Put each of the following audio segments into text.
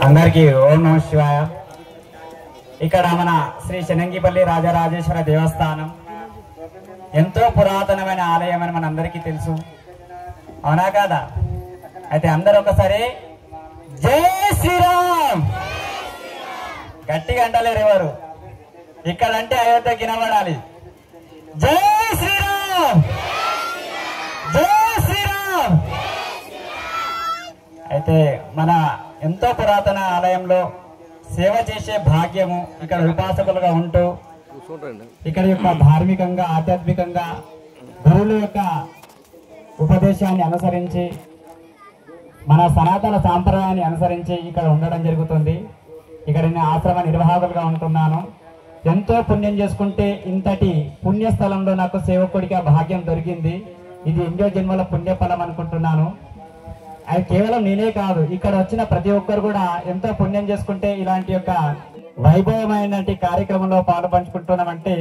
అందరికీ ఓం నమః శివాయ. ఇక్కడ మన శ్రీ శనంగిపల్లి రాజరాజేశ్వర దేవస్థానం ఎంతో పురాతనమైన ఆలయం అని మనందరికీ తెలుసు, అవునా కాదా? అయితే అందరూ ఒకసారి జై శ్రీరామ్ గట్టిగా అంటలేరు ఎవరు. ఇక్కడ అంటే అయోధ్య గినబడాలి. జై శ్రీరామ్, జై శ్రీరామ్. అయితే మన ఎంతో పురాతన ఆలయంలో సేవ చేసే భాగ్యము, ఇక్కడ ఉపాసకులుగా ఉంటూ ఇక్కడ యొక్క ధార్మికంగా ఆధ్యాత్మికంగా గురువుల యొక్క ఉపదేశాన్ని అనుసరించి మన సనాతన సాంప్రదాయాన్ని అనుసరించి ఇక్కడ ఉండడం జరుగుతుంది. ఇక్కడ నేను ఆశ్రమ నిర్వాహకులుగా ఉంటున్నాను. ఎంతో పుణ్యం చేసుకుంటే ఇంతటి పుణ్యస్థలంలో నాకు సేవకుడిగా భాగ్యం దొరికింది. ఇది ఎన్నో జన్మల పుణ్యఫలం అనుకుంటున్నాను. అది కేవలం నేనే కాదు, ఇక్కడ వచ్చిన ప్రతి ఒక్కరు కూడా ఎంతో పుణ్యం చేసుకుంటే ఇలాంటి యొక్క వైభవమైన కార్యక్రమంలో పాలు పంచుకుంటున్నామంటే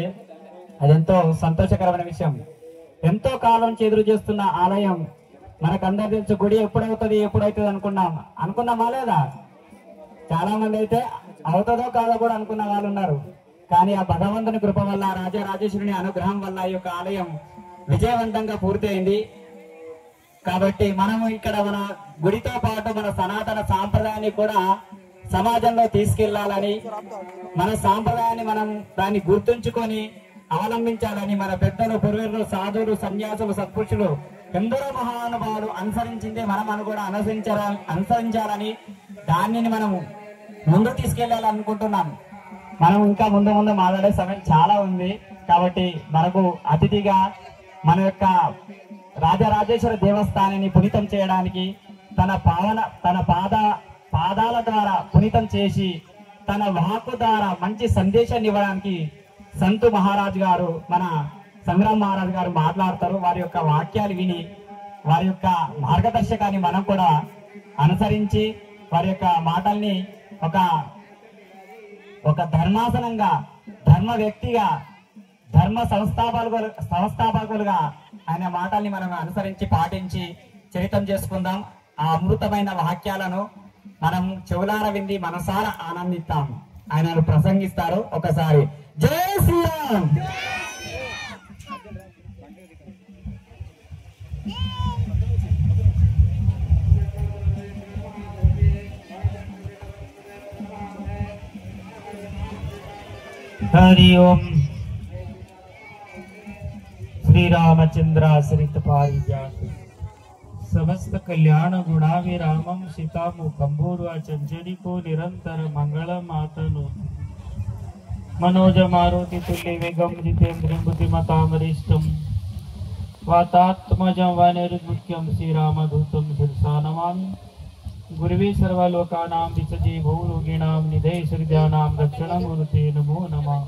అది ఎంతో సంతోషకరమైన విషయం. ఎంతో కాలం నుంచి ఎదురు చేస్తున్న ఆలయం మనకందరూ తెలుసు. గుడి ఎప్పుడవుతుంది అనుకున్నామా లేదా? చాలా మంది అయితే అవుతుందో కాదో కూడా అనుకున్న వాళ్ళు ఉన్నారు. కానీ ఆ భగవంతుని కృప వల్ల, రాజరాజేశ్వరుని అనుగ్రహం వల్ల ఈ యొక్క ఆలయం విజయవంతంగా పూర్తయింది. కాబట్టి మనము ఇక్కడ మన గుడితో పాటు మన సనాతన సాంప్రదాయాన్ని కూడా సమాజంలో తీసుకెళ్లాలని, మన సాంప్రదాయాన్ని మనం దాన్ని గుర్తుంచుకొని అవలంబించాలని మన పెద్దలు, పూర్వీకులు, సాధువులు, సన్యాసులు, సత్పురుషులు ఎందరో మహానుభావులు అనుసరించిందే మనం కూడా అనుసరించాలని, దానిని మనము ముందు తీసుకెళ్లాలనుకుంటున్నాం. మనం ఇంకా ముందు మాట్లాడే సమయం చాలా ఉంది. కాబట్టి మనకు అతిథిగా మన యొక్క రాజరాజేశ్వర దేవస్థానాన్ని పునీతం చేయడానికి తన పాదాల ద్వారా పునీతం చేసి తన వాక్కు ద్వారా మంచి సందేశాన్ని ఇవ్వడానికి సంతు మహారాజ్ గారు, మన సంగ్రామ్ మహారాజ్ గారు మాట్లాడతారు. వారి యొక్క వాక్యాలు విని వారి యొక్క మార్గదర్శకాన్ని మనం కూడా అనుసరించి వారి యొక్క మాటల్ని ఒక ధర్మాసనంగా, ధర్మ వ్యక్తిగా, ధర్మ సంస్థాపకులుగా ఆయన మాటల్ని మనం అనుసరించి పాటించి చరిత్రం చేసుకుందాం. ఆ అమృతమైన వాక్యాలను మనం చెవులార వింది మనసారా ఆనందిస్తాం. ఆయన ప్రసంగిస్తారు. ఒకసారి జై శ్రీరామ్. हरि ओम. श्री रामचंद्राश्रित पारिजात समस्त कल्याण गुणाविरामं सीतामुखंभूर्वा चंचलिको निरंतर मंगल मातनु मनोज मारुति तुल्य वेगम जितेन्द्रियं बुद्धिमतां वरिष्ठं वातात्मजं वानरमुख्यं श्रीरामदूतं शिरसा नमामि. गुरुवे सर्वलोकानां विसजे भूरोगिणां निधये सर्वज्ञानां रक्षणमूर्ते नमो नमः.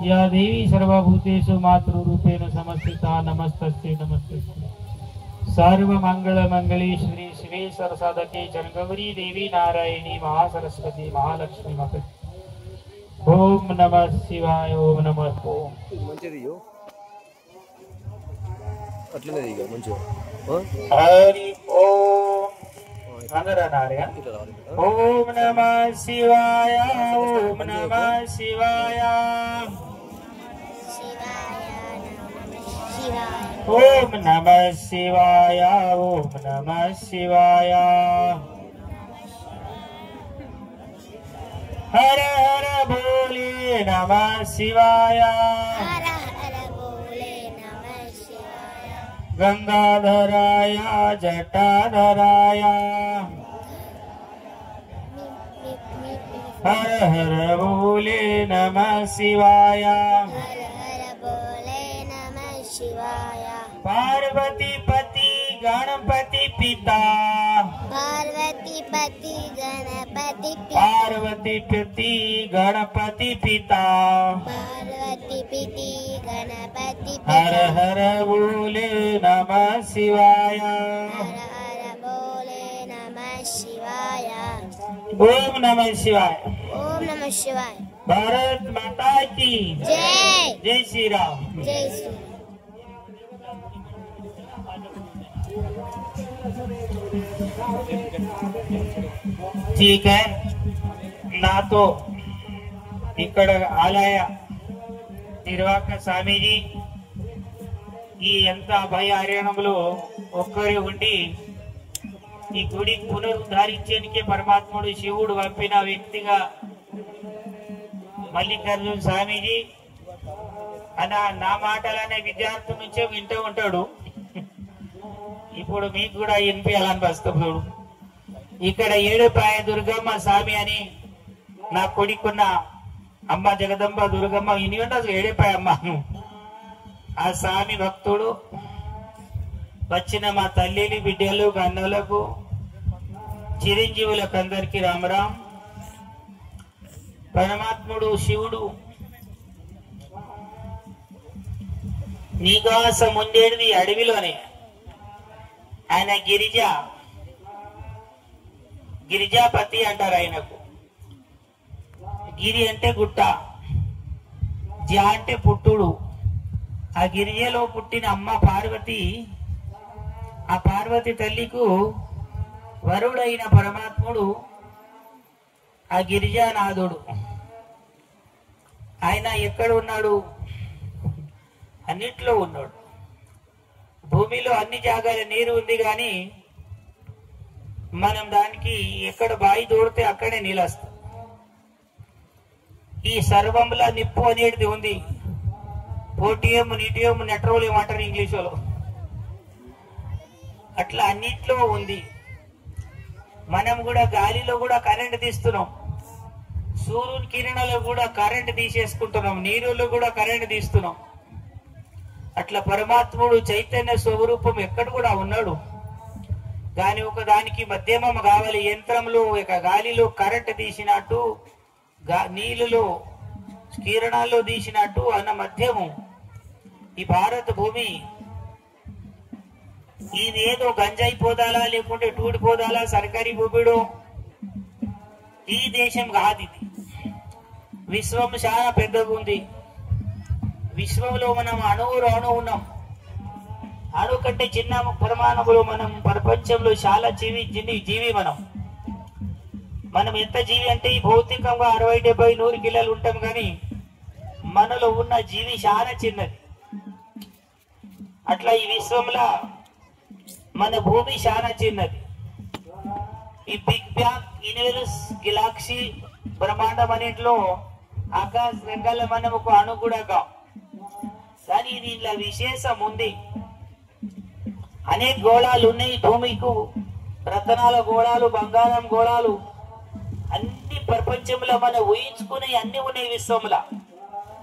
या देवी सर्वभूतेषु मातृरूपेण समस्थिता नमस्तस्यै नमस्तस्यै. सर्वमङ्गलमङ्गलेश्वरी शिवे सरसाधके जनगौरी देवी नारायणी महासरस्वती महालक्ष्मी माता. ओम नमः शिवाय. ओम नमः. ओम हरि ओम. ओम नमः शिवाय. ओम नमः शिवाय. ओम नमः शिवाय. ओम नमः शिवाय. हर हर भोले नमः शिवाय. गंगाधराय जटाधराय हर हर भोले नमः शिवाय. पार्वती पति गणपति पिता. पार्वती पति गणपति पिता. पार्वती पति गणपति पिता. पार्वती पति गणपति पिता. हर हर भोले नमः शिवाय. हर हर भोले नमः शिवाय. ओम नमः शिवाय. ओम नमः शिवाय. भारत माता की जय. जय श्री राम. जय श्री ठीक है నాతో ఇక్కడ ఆలయ నిర్వాహక స్వామీజీ ఈ ఎంత అభయారణ్యంలో ఒక్కరే ఉండి ఈ గుడి పునరుద్ధరించడానికి పరమాత్ముడు శివుడు పంపిన వ్యక్తిగా మల్లికార్జున స్వామీజీ అన్న నా మాటలనే విద్యార్థి నుంచే వింటూ ఉంటాడు. ఇప్పుడు మీకు కూడా వినిపించాలనిపిస్తుంది. ఇక్కడ ఏడుపాయ దుర్గమ్మ స్వామి అని నా కొడుకున్న అమ్మ జగదంబ దుర్గమ్మ ఇని ఉండదు ఏడుపాయ అమ్మను. ఆ స్వామి భక్తుడు వచ్చిన మా తల్లిని బిడ్డలు గన్నులకు చిరంజీవులకు అందరికీ రామరాం. పరమాత్ముడు శివుడు నివాసం ఉండేది అడవిలోనే. ఆయన గిరిజాపతి అంటారు ఆయనకు. గిరి అంటే గుట్ట, జా అంటే పుట్టుడు. ఆ గిరిజలో పుట్టిన అమ్మ పార్వతి, ఆ పార్వతి తల్లికు వరుడైన పరమాత్ముడు ఆ గిరిజానాథుడు. ఆయన ఎక్కడ ఉన్నాడు? అన్నిట్లో ఉన్నాడు. భూమిలో అన్ని జాగాల నీరు ఉంది కానీ మనం దానికి ఎక్కడ బాయి దూడితే అక్కడే నీళ్ళొస్తాం. ఈ సర్వంలో నిప్పు అనేది ఉంది. పోటియం, నిటియం, నెట్రోలియం అంటారు ఇంగ్లీషులో. అట్లా అన్నిట్లో ఉంది. మనం కూడా గాలిలో కూడా కరెంట్ తీస్తున్నాం, సూర్యుని కిరణాలు కూడా కరెంట్ తీసేసుకుంటున్నాం, నీరులో కూడా కరెంట్ తీస్తున్నాం. అట్లా పరమాత్ముడు చైతన్య స్వరూపం ఎక్కడ కూడా ఉన్నాడు. కానీ ఒక దానికి మధ్యమం కావాలి. యంత్రంలో గాలిలో కరెంట్ తీసినట్టు, నీళ్ళలో కిరణాల్లో తీసినట్టు అన్న మధ్యము ఈ భారత భూమి. ఇది ఏదో గంజాయి పోదాలా లేకుంటే టూడి పోదాలా సర్కారీ భూమిలో ఈ దేశం కాదు. ఇది విశ్వం చాలా పెద్దగా ఉంది. విశ్వంలో మనం అణువు ఉన్నాం. అణు కంటే చిన్న పరమాణువులో మనం ప్రపంచంలో చాలా జీవి మనం ఎంత జీవి అంటే ఈ భౌతికంగా 60, 70, 100 కిలోలు ఉంటాం కానీ మనలో ఉన్న జీవి చాలా చిన్నది. అట్లా ఈ విశ్వంలో మన భూమి చాలా చిన్నది. ఈ బిగ్ బ్యాంగ్ యూనివర్స్ గెలాక్సీ బ్రహ్మాండం అన్నింటిలో ఆకాశ రంగాల మనం ఒక అణు కూడా కాం. కానీ దీనిలో విశేషం ఉంది. అనేక గోళాలు ఉన్నాయి భూమికు. రతనాల గోళాలు, బంగారం గోళాలు అన్ని ప్రపంచంలో మనం ఊహించుకునే అన్ని ఉన్నాయి. విశ్వంలో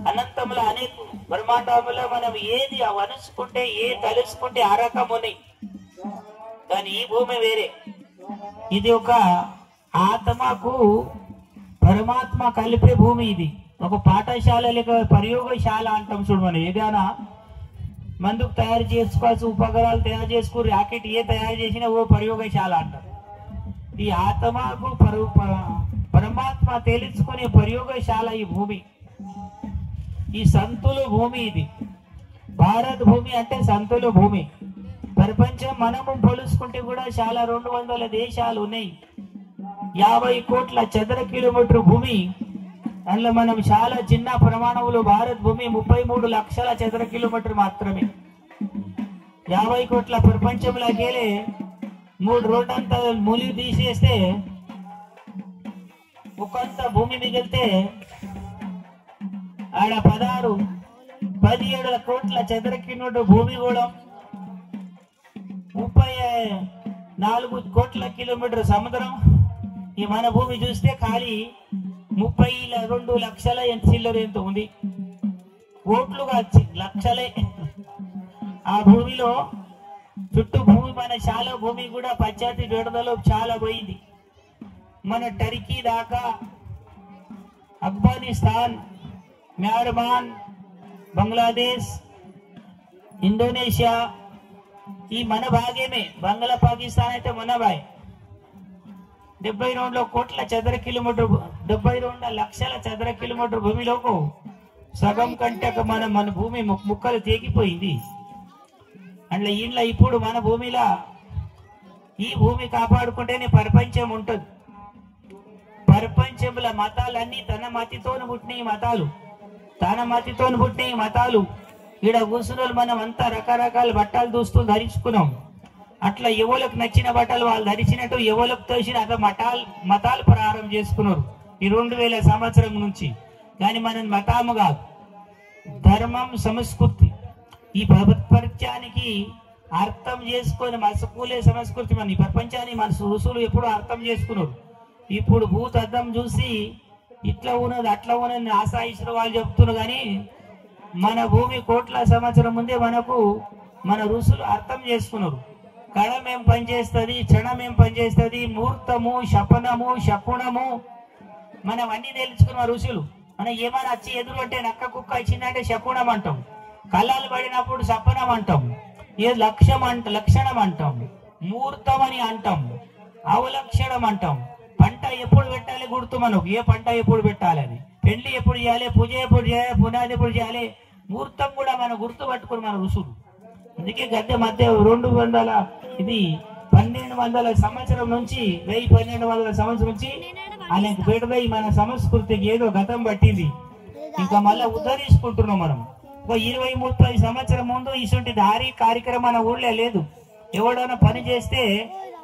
అనంతంలో అనేక బ్రహ్మాండంలో మనం ఏది అనుసుకుంటే తలుసుకుంటే ఆ రకం ఉన్నాయి. కానీ ఈ భూమి వేరే. ఇది ఒక ఆత్మకు పరమాత్మ కలిపే భూమి. ఇది ఒక పాఠశాల లేక ప్రయోగశాల అంటాం చూడు. మనం ఏదైనా మందుకు తయారు చేసుకోవాల్సి ఉపగ్రహాలు తయారు చేసుకుని రాకెట్ తయారు చేసినా ఓ ప్రయోగశాల అంటారు. ఈ ఆత్మకు పరమాత్మ తెలుసుకునే ప్రయోగశాల ఈ భూమి. ఈ సంతుల భూమి. ఇది భారత భూమి అంటే సంతుల భూమి. ప్రపంచం మనము పోలుసుకుంటే కూడా చాలా 200 దేశాలు ఉన్నాయి. 50 కోట్ల చదర కిలోమీటర్ భూమి. అందులో మనం చాలా చిన్న ప్రమాణంలో భారత భూమి 33 లక్షల చదర కిలోమీటర్ మాత్రమే. 50 కోట్ల ప్రపంచంలోకి వెళ్ళి 3 రోడ్డంతా మూలి తీసేస్తే ఒకంత భూమి మిగిలితే ఆడ 17 కోట్ల చదర కిలోమీటర్ భూమి కూడా 34 కోట్ల కిలోమీటర్ సముద్రం. ఈ మన భూమి చూస్తే ఖాళీ 32 లక్షల చిల్లర ఎంత ఉంది. కోట్లుగా లక్షలే. ఆ భూమిలో చుట్టూ భూమి మన చాలా భూమి కూడా పశ్చాత్తి విడదలో చాలా పోయింది. మన టర్కీ దాకా, ఆఫ్ఘనిస్తాన్, మ్యాన్మార్, బంగ్లాదేశ్, ఇండోనేషియా ఈ మన భాగమే. బంగ్లా పాకిస్తాన్ అయితే మన భాగం. 72 కోట్ల చదర కిలోమీటర్ 72 లక్షల చదర కిలోమీటర్ భూమిలోకి సగం కంటే మన భూమి ముక్కలు తెగిపోయింది. అందులో ఇంట్లో ఇప్పుడు మన భూమిలో ఈ భూమి కాపాడుకుంటేనే ప్రపంచం ఉంటుంది. ప్రపంచంలో మతాలన్నీ తన మతితోని పుట్టిన మతాలు, తన మతితోని పుట్టిన మతాలు. ఈడ కూర్చున్న మనం అంతా రకరకాల బట్టలు దూస్తూ ధరించుకున్నాం. అట్లా ఎవరికి నచ్చిన బట్టలు వాళ్ళు ధరించినట్టు ఎవరికి తోసిన అట్లా మతాలు ప్రారంభం చేసుకున్నారు ఈ 2000 సంవత్సరం నుంచి. కానీ మన మతాము కాదు, ధర్మం, సంస్కృతి. ఈ ప్రపంచానికి అర్థం చేసుకొని మసకూలే సంస్కృతి. మన ఈ ప్రపంచాన్ని మన ఋషులు ఎప్పుడు అర్థం చేసుకున్నారు. ఇప్పుడు భూత అర్థం చూసి ఇట్లా ఉన్నది అట్లా ఉన్నది ఆశాయిస్తున్న వాళ్ళు చెప్తున్నారు. కానీ మన భూమి కోట్ల సంవత్సరం ముందే మన ఋషులు అర్థం చేసుకున్నారు. కళం ఏం పనిచేస్తుంది, క్షణం ఏం పనిచేస్తుంది, ముహూర్తము, శపనము, శకునము, మనం అన్ని తెలుసుకున్న ఋషులు. మనం ఏమైనా వచ్చి ఎదురు అంటే నక్క కుక్క ఇచ్చిందంటే శకునం అంటాం, కళ్ళాలు పడినప్పుడు శపనం అంటాం, ఏ లక్షణం అంటాం, ముహూర్తం అని అంటాం, అవలక్షణం అంటాం. పంట ఎప్పుడు పెట్టాలి గుర్తు మనకు, ఏ పంట ఎప్పుడు పెట్టాలని, పెళ్లి ఎప్పుడు చేయాలి, పూజ ఎప్పుడు చేయాలి, పునాది ఎప్పుడు చేయాలి, ముహూర్తం కూడా మనం గుర్తు పట్టుకుని మన ఋషులు. అందుకే గద్దె మధ్య 1200 సంవత్సరం నుంచి 1200 సంవత్సరం నుంచి ఆయనకు పెడదై మన సంస్కృతికి ఏదో గతం పట్టింది. ఇంకా మళ్ళీ ఉద్ధరించుకుంటున్నాం మనం. ఒక 20-30 సంవత్సరం ముందు ఇటువంటి దారి కార్యక్రమం మన ఊళ్ళో లేదు. ఎవడైనా పని చేస్తే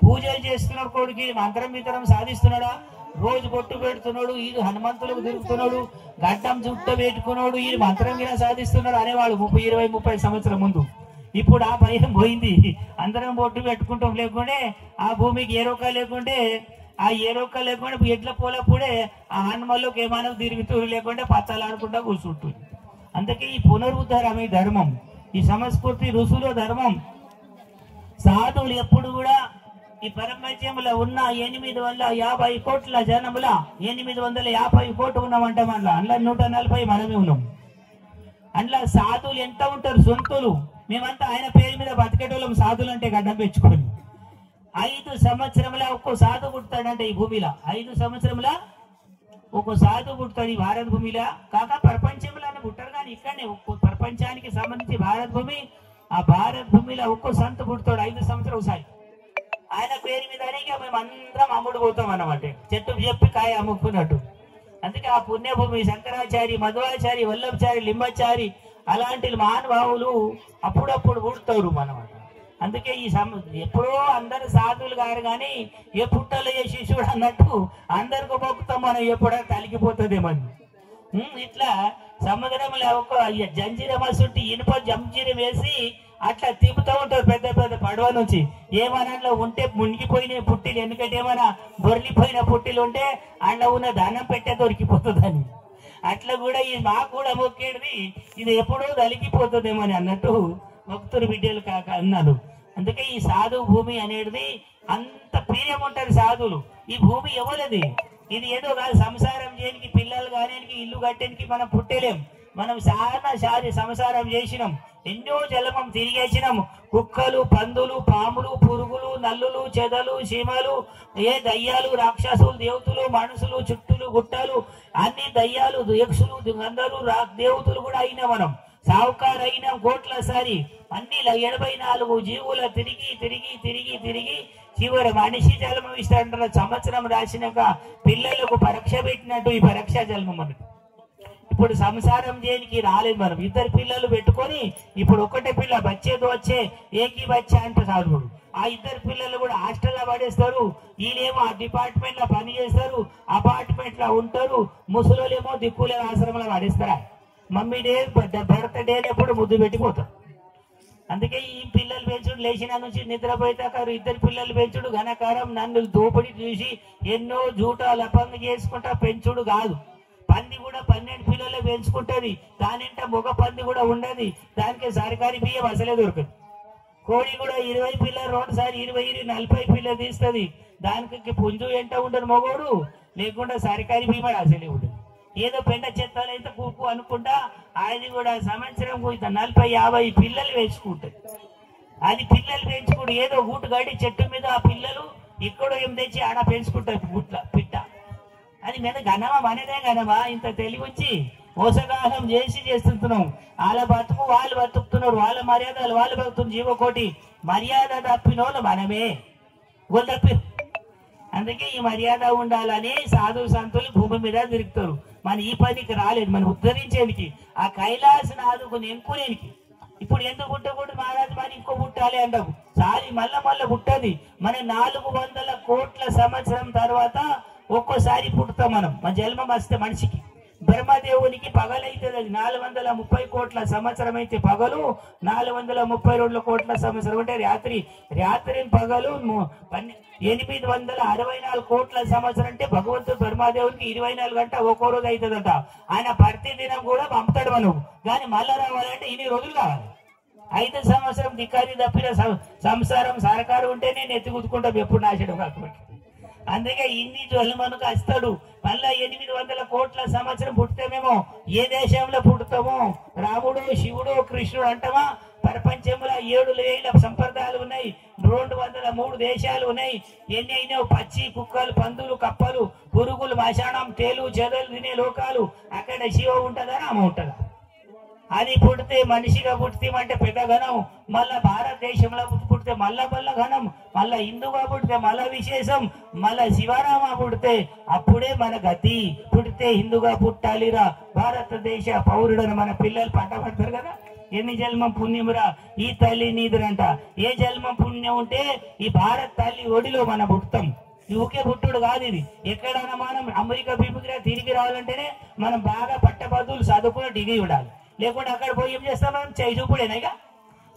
పూజలు చేస్తున్నాడు, కొడుకు మంత్రం వితరం సాధిస్తున్నాడా, రోజు బొట్టు పెడుతున్నాడు, ఇది హనుమంతులకు తిరుగుతున్నాడు, గడ్డం చుట్ట పెట్టుకున్నాడు, ఇది మంత్రం గిన సాధిస్తున్నాడు అనేవాడు 20-30 సంవత్సరం ముందు. ఇప్పుడు ఆ భయం పోయింది. అందరం బొట్టు పెట్టుకుంటాం. లేకుంటే ఆ భూమికి ఏ రోక లేకుంటే ఎడ్ల పోలప్పుడే ఆ హనుమల్లోకి ఏమైనా తిరుగుతూరు, లేకుంటే పచ్చలాడుకుంటా కూర్చుంటుంది. అందుకే ఈ పునరుద్ధరణ ఈ ధర్మం, ఈ సంస్కృతి ఋషుల ధర్మం. సాధువులు ఎప్పుడు కూడా ఈ ప్రపంచంలో ఉన్న 850 కోట్ల జనముల 850 కోట్లు ఉన్నామంట. అందులో 140 మనమే ఉన్నాం. అందులో సాధువులు ఎంత ఉంటారు, సొంతులు. మేమంతా ఆయన పేరు మీద బతికేటోళ్ళం. సాధువులు అంటే గడ్డం పెంచుకొని 5 సంవత్సరముల ఒక్కో సాధు పుడతాడంటే ఈ భూమిలో. 5 సంవత్సరముల ఒక్కో సాధు పుడతాడు ఈ భారత భూమిలో. కాక ప్రపంచంలో పుట్టారు, కానీ ఇక్కడనే ఒక్కో ప్రపంచానికి సంబంధించి భారత భూమి, ఆ భారత భూమిలో ఒక్కో సంత పుడతాడు 5 సంవత్సరం ఒకసారి. ఆయన పేరు మీదనే మేము అందరం అమ్ముడు పోతాం అన్నమాట, చెట్టు చెప్పి కాయ అమ్ముకున్నట్టు. అందుకే ఆ పుణ్యభూమి శంకరాచారి, మధ్వాచారి, వల్లభచారి, లింబాచారి అలాంటి మహానుభావులు అప్పుడప్పుడు పుడతారు అన్నమాట. అందుకే ఎప్పుడో అందరు సాధువులు గారు, కానీ ఏ పుట్టలో ఏ శిష్యుడు అన్నట్టు అందరికి మొక్కుతాం మనం, ఎప్పుడైనా తలిగిపోతుందేమని. ఇట్లా సముద్రంలో ఒక జంజీరం చుట్టి ఇనుప జంజీరం వేసి అట్లా తిప్పుతూ ఉంటారు పెద్ద పెద్ద పడవ నుంచి. ఏమన్నా ఉంటే మునిగిపోయిన పుట్టిలు, ఎందుకంటే ఏమైనా బొర్లిపోయిన పుట్టిలు ఉంటే అందులో ఉన్న ధనం పెట్టే దొరికిపోతుందని. అట్లా కూడా ఈ మాకు కూడా మొక్కేది ఇది ఎప్పుడో తలిగిపోతుందేమో అని అన్నట్టు భక్తులు బిడ్డలు కాక అన్నారు. అందుకే ఈ సాధు భూమి అనేది అంత ప్రియం ఉంటారు సాధువులు. ఈ భూమి ఎవరిది, ఇది ఏదో కాదు. సంసారం చేయడానికి, పిల్లలు కానేనికి, ఇల్లు కట్టడానికి మనం పుట్టలేం. మనం చాలా సంసారం చేసినాం, ఎన్నో జలమం తిరిగేసినాం. కుక్కలు, పందులు, పాములు, పురుగులు, నల్లులు, చెదలు, చీమలు, ఏ దయ్యాలు, రాక్షసులు, దేవతలు, మనుషులు, చుట్టులు, గుట్టలు, అన్ని దయ్యాలు, యక్షులు, గంధర్వులు, దేవతలు కూడా అయినా మనం. సావుకారు అయినా కోట్లసారి అన్ని 84 జీవుల తిరిగి తిరిగి తిరిగి తిరిగి చివరి మనిషి జన్మ ఇస్తాడంటారు. సంవత్సరం రాసినాక పిల్లలకు పరీక్ష పెట్టినట్టు ఈ పరీక్ష జన్మం మనకు. ఇప్పుడు సంసారం చేయడానికి రాలేదు మనం. 2 పిల్లలు పెట్టుకొని ఇప్పుడు ఒకటే పిల్ల బచ్చేదో వచ్చే ఏకీ బచ్చా అంటే సాధువుడు. ఆ 2 పిల్లలు కూడా హాస్టల్లో పడేస్తారు. ఈయనేమో ఆ డిపార్ట్మెంట్ లో పని చేస్తారు, అపార్ట్మెంట్ లో ఉంటారు. ముసలోళ్ళేమో దిక్కులే ఆశ్రమంలో పడేస్తారా. మమ్మీ డే, బర్త్డే ఎప్పుడు ముద్దు పెట్టిపోతారు. అందుకే ఈ పిల్లలు పెంచుడు లేచిన నుంచి నిద్రపోయేదాకారు 2 పిల్లలు పెంచుడు ఘనకారం, నన్ను దోపిడి చూసి ఎన్నో జూటా లపంగా చేసుకుంటా పెంచుడు కాదు. పంది కూడా 12 పిల్లలు పెంచుకుంటది, దానింట మగ పంది కూడా ఉండదు. దానికి సర్కారీ బియ్యం అసలే దొరకదు. కోడి కూడా 20 పిల్లలు 2 సారి 20-40 పిల్లలు తీస్తుంది. దానికి పుంజు ఎంట ఉండదు మగోడు, లేకుండా సర్కారీ బియ్యం అసలే ఉండదు. ఏదో పెండ చెత్తలైతే కూకు అనుకుంటా అది కూడా సంవత్సరం 40-50 పిల్లలు పెంచుకుంటుంది. అది పిల్లలు పెంచుకుంటూ ఏదో గూటు గడి చెట్టు మీద ఆ పిల్లలు ఇక్కడ ఏం తెచ్చి ఆడ పెంచుకుంటాయి గుట్ల పిట్ట. అది మీద ఘనమా, మనదే ఘనమా? ఇంత తెలివించి మోసగాహం చేస్తుంటున్నాం. వాళ్ళ బతుకు వాళ్ళు బతుకుతున్నారు, వాళ్ళ మర్యాదలు వాళ్ళు బతుకుతున్నారు. జీవకోటి మర్యాద తప్పినోళ్ళు మనమే. గొంతప్పి. అందుకే ఈ మర్యాద ఉండాలని సాధు సంతులు భూమి మీద తిరుగుతారు. మన ఈ పనికి రాలేదు, మనం ఉద్ధరించేందుకు, ఆ కైలాసనాథుకు నెంకునేనికి. ఇప్పుడు ఎందుకు పుట్టకూడదు మహారాజు, మరి ఇంకో పుట్టాలి అంటావు. సారి మళ్ళా పుట్టది. మన 400 కోట్ల సంవత్సరం తర్వాత ఒక్కోసారి పుడతాం మనం. మన జన్మం వస్తే మనిషికి. బ్రహ్మదేవునికి పగలైతుంది, అది 430 కోట్ల సంవత్సరం అయితే పగలు, 432 కోట్ల సంవత్సరం అంటే రాత్రి. రాత్రి పగలు 864 కోట్ల సంవత్సరం అంటే భగవంతుడు బ్రహ్మదేవునికి 24 గంట ఒక్కో రోజు అవుతుందట. ఆయన ప్రతి దినం కూడా పంపుతాడు మనం. కానీ మళ్ళా రావాలంటే ఇన్ని రోజులు కావాలి. 5 సంవత్సరం దిక్కారి తప్పిన సంసారం సరకారు ఉంటే నేను ఎత్తుకుతుకుంటాం ఎప్పుడు నాశనం కాకపోతే. అందుకే ఇన్ని జన్మలకు వస్తాడు. మళ్ళా 800 కోట్ల సంవత్సరం పుట్టితేమేమో ఏ దేశంలో పుడతామో, రాముడు శివుడు కృష్ణుడు అంటామా? ప్రపంచంలో 7,000 సంప్రదాయాలు ఉన్నాయి, 203 దేశాలు ఉన్నాయి. ఎన్ని అయినావు? పచ్చి కుక్కలు, పందులు, కప్పలు, పురుగులు, మశానం, తేలు, చెదలు తినే లోకాలు. అక్కడ శివ ఉంటుందా రామ ఉంటుందా? అది పుడితే మనిషిగా పుట్టిమంటే పెద్ద ఘనం. మళ్ళా భారతదేశంలో పుడితే మళ్ళా ఘనం. మళ్ళా హిందువుగా పుడితే మళ్ళా విశేషం. మళ్ళా శివరామ పుడితే అప్పుడే మన గతి. పుడితే హిందువుగా పుట్టాలిరా, భారతదేశ పౌరుడని మన పిల్లలు పంట పడతారు కదా. ఎన్ని జన్మం పుణ్యమురా ఈ తల్లి నీదురంట. ఏ జన్మం పుణ్యం ఉంటే ఈ భారత తల్లి ఒడిలో మనం పుడతాం. ఊకే పుట్టుడు కాదు ఇది. ఎక్కడైనా మనం అమెరికా బిమ్మిగ్రా తిరిగి రావాలంటేనే మనం బాగా పట్టబద్దులు చదువుకున్న డిగ్రీ ఉండాలి. లేకుంటే అక్కడ పోయి ఏం చేస్తాం మనం? చూపుడేనాయిగా.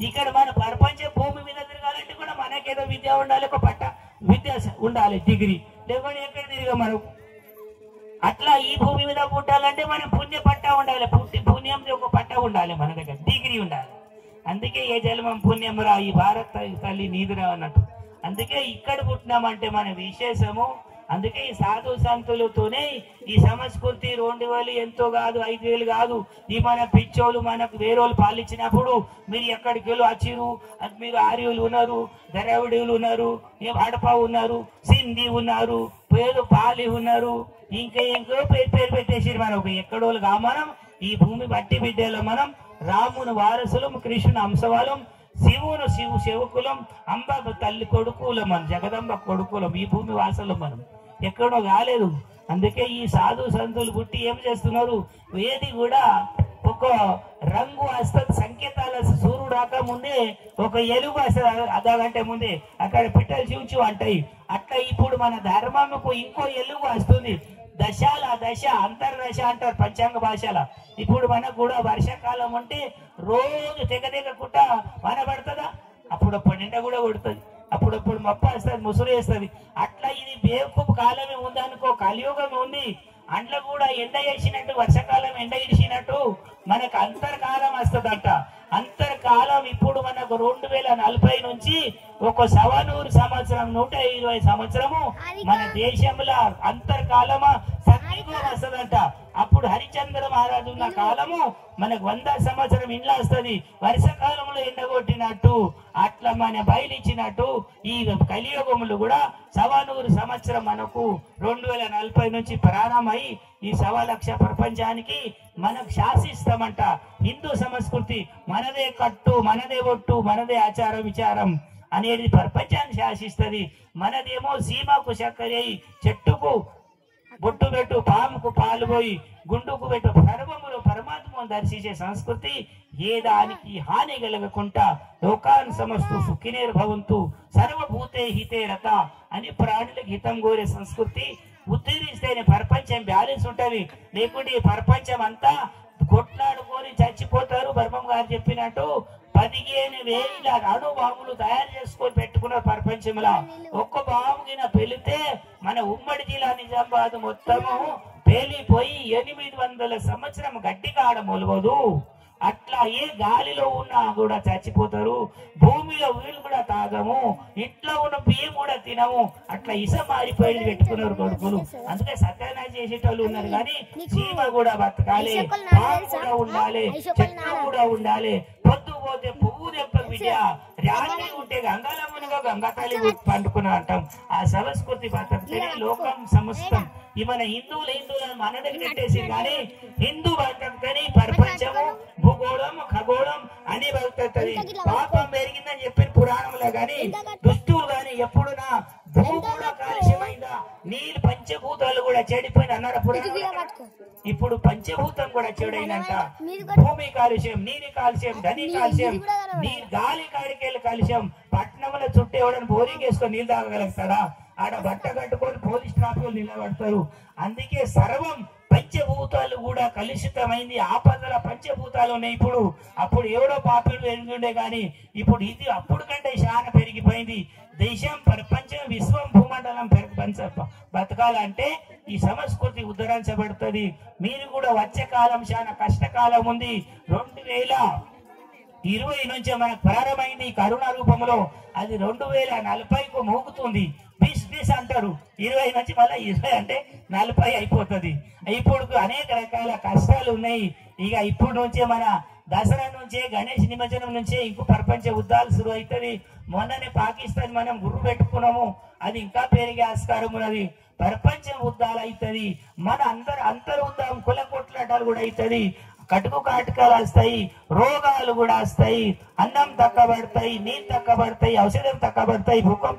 ఇక్కడ మన ప్రపంచ భూమి మీద తిరగాలంటే కూడా మనకేదో విద్య ఉండాలి, ఒక పట్ట విద్య ఉండాలి, డిగ్రీ. లేకుంటే ఎక్కడ తిరిగా మనం. అట్లా ఈ భూమి మీద పుట్టాలంటే మనం పుణ్య పట్ట ఉండాలి, పుణ్యం ఒక పట్ట ఉండాలి, మన దగ్గర డిగ్రీ ఉండాలి. అందుకే ఏ జన్మం పుణ్యం రా ఈ భారత తల్లి నీదురా అన్నట్టు. అందుకే ఇక్కడ పుట్టినామంటే మన విశేషము. అందుకే ఈ సాధు సంతులతోనే ఈ సంస్కృతి 2,000 ఎంతో కాదు, 5,000 కాదు. ఈ మన పిచ్చోళ్ళు మనకు వేరేళ్ళు పాలించినప్పుడు మీరు ఎక్కడికి వెళ్ళి వచ్చిరు, మీరు ఆర్యులు ఉన్నారు, ద్రవిడులు ఉన్నారు, హడప ఉన్నారు, సింధీ ఉన్నారు, పేరు పాలి ఉన్నారు, ఇంకా పేరు పెట్టేసి మనకు ఎక్కడోళ్ళు కా. మనం ఈ భూమి బట్టి బిడ్డలో మనం రాముని వారసులం, కృష్ణుని అంశవాళ్ళం, శివును సేవకులం, అంబ తల్లి కొడుకులం, మనం జగదంబ కొడుకులం, ఈ భూమి వాసలం మనం ఎక్కడో కాలేదు. అందుకే ఈ సాధు సంతులు పుట్టి ఏం చేస్తున్నారు? ఏది కూడా ఒక రంగు వస్తుంది, సంకేతాల సూర్యుడు రాక ముందే ఒక ఎలుగు వస్తుంది, అర్ధగంట ముందే అక్కడ పిట్టలు చూచు అంటాయి. అట్లా ఇప్పుడు మన ధర్మముకు ఇంకో ఎలుగు వస్తుంది. దశాల దశ అంతర్దశ అంటారు పంచాంగ భాషల. ఇప్పుడు మనకు కూడా వర్షాకాలం అంటే రోజు తెగకుట్ట వాన పడుతుందా? అప్పుడప్పుడు ఎండ కూడా కొడుతుంది, అప్పుడప్పుడు మప్ప వస్తుంది, ముసురు వేస్తుంది. అట్లా ఇది బేవకూపు కాలమే ఉంది అనుకో, కలియుగం ఉంది. అంట్లో కూడా ఎండ వేసినట్టు వర్షాకాలం ఎండ ఇడిచినట్టు మనకు అంతర్కాలం వస్తుందట. అంతర్కాలం ఇప్పుడు మనకు 2040 నుంచి ఒక 100 సంవత్సరం 120 సంవత్సరము మన దేశంలో అంతర్కాలమా సత్యుగం వస్తుందంట. అప్పుడు హరిచంద్ర మహారాజు ఉన్న కాలము మనకు 100 సంవత్సరం ఇంట్లో వస్తుంది. వర్షకాలంలో ఎండగొట్టినట్టు అట్లా మన బయలుచ్చినట్టు ఈ కలియుగములు కూడా 100 సంవత్సరం మనకు 2040 నుంచి ప్రారంభమై ఈ 1,00,000 ప్రపంచానికి మనకు శాసిస్తామంట. హిందూ సంస్కృతి మనదే కట్టు, మనదే ఒట్టు, మనదే ఆచార విచారం అనేది ప్రపంచాన్ని శాసిస్తుంది. మనదేమో సీమకు చక్కెర, చెట్టుకు బొట్టు పెట్టు, పాముకు పాలు పోయి, గుండుకు పెట్టు, సర్వములు పరమాత్మను దర్శించే సంస్కృతి. ఏ దానికి హాని కలగకుండా లోకాన్ సమస్తు సుఖినేర్ భవంతు సర్వభూతే హితే రత అని ప్రాణులకు హితం కోరే సంస్కృతి ఉత్తరిస్తేనే ప్రపంచం బ్యాలెన్స్ ఉంటది. లేకుంటే ఈ ప్రపంచం అంతా కొట్లాడుకొని చచ్చిపోతారు. బ్రహ్మం గారు చెప్పినట్టు 15,000 అణుబాంబులు తయారు చేసుకొని పెట్టుకున్న ప్రపంచంలో ఒక్క బాంబుకిన పెళితే మన ఉమ్మడి జిల్లా నిజామాబాద్ మొత్తము పేలిపోయి 800 సంవత్సరం గడ్డి కాడ మొలవదు. అట్లా ఏ గాలిలో ఉన్నా కూడా చచ్చిపోతారు. భూమిలో వీళ్ళు కూడా తాగము, ఇంట్లో ఉన్న బియ్యం కూడా తినము. అట్లా ఇస మారిపోయి పెట్టుకున్నారు కొడుకులు. అందుకే సత్యానాశ చేసేటోళ్ళు ఉన్నారు. కానీ చీమ కూడా బతకాలి, పాము కూడా ఉండాలి, చెట్లు కూడా ఉండాలి. పొద్దు పోతే పువ్వు దెబ్బ బిడ్డ రాత్రి ఉంటే గంగాల మునిగా గంగా తల్లి పండుకున్నా అంటాం. ఆ సంస్కృతి బతకనే లోకం సమస్తం. ఈ మన హిందువులను మనడికి నెట్టేసి కానీ హిందూ బతకని ప్రపంచము భూగోళం ఖగోళం అని బతుకుతుంది. పాపం పెరిగిందని చెప్పిన పురాణంలో గాని దుస్తులు గాని ఎప్పుడు నా భూమి కూడా కాలుష్యమైందా, నీళ్ళు పంచభూతాలు కూడా చెడిపోయిన అన్నారు పురాణంలో. ఇప్పుడు పంచభూతం కూడా చెడైనంట. భూమి కాలుష్యం, నీరు కాలుష్యం, ధని కాలుష్యం, నీరు గాలి కాడికెళ్ళి కాలుష్యం. పట్టణంలో చుట్టూ ఎవడని బోరింగ్ వేసుకొని నీళ్ళు తాగగలుగుతాడా? ఆడ బట్ట కట్టుకొని పోలీస్ ట్రాఫిక్ నిలబడతారు. అందుకే సర్వం పంచభూతాలు కూడా కలుషితమైంది. ఆపదల పంచభూతాలు ఉన్నాయి ఇప్పుడు. అప్పుడు ఎవడో పాపిడు ఎరుగుండే గాని ఇప్పుడు ఇది అప్పుడు కంటే చాలా పెరిగిపోయింది. దేశం, ప్రపంచం, విశ్వం, భూమండలం బతకాలంటే ఈ సంస్కృతి ఉద్ధరించబడుతుంది. మీరు కూడా వచ్చే కాలం చాలా కష్టకాలం ఉంది. 2020 నుంచి మనకు ప్రారంభమైంది కరోనా రూపంలో. అది 2040కు మోగుతుంది. 20 అంటారు, 20 నుంచి మళ్ళీ 20 అంటే 40 అయిపోతుంది. ఇప్పుడు అనేక రకాల కష్టాలు ఉన్నాయి. ఇక ఇప్పుడు నుంచే మన దసరా నుంచే, గణేష్ నిమజ్జనం నుంచే ఇంకో ప్రపంచ యుద్ధాలు శురు అవుతుంది. మొన్ననే పాకిస్తాన్ మనం గుర్రు పెట్టుకున్నాము, అది ఇంకా పెరిగే ఆస్కారం ఉన్నది. ప్రపంచం యుద్ధాలు అవుతుంది. మన అంతర్ యుద్ధం, కుల కొట్లాటాలు కూడా అవుతుంది. కటుకు కాటకాలు వస్తాయి, రోగాలు కూడా వస్తాయి, అన్నం తక్కబడతాయి, నీళ్ళు తక్కబడతాయి, ఔషధం తక్కబడతాయి, భూకంపాలు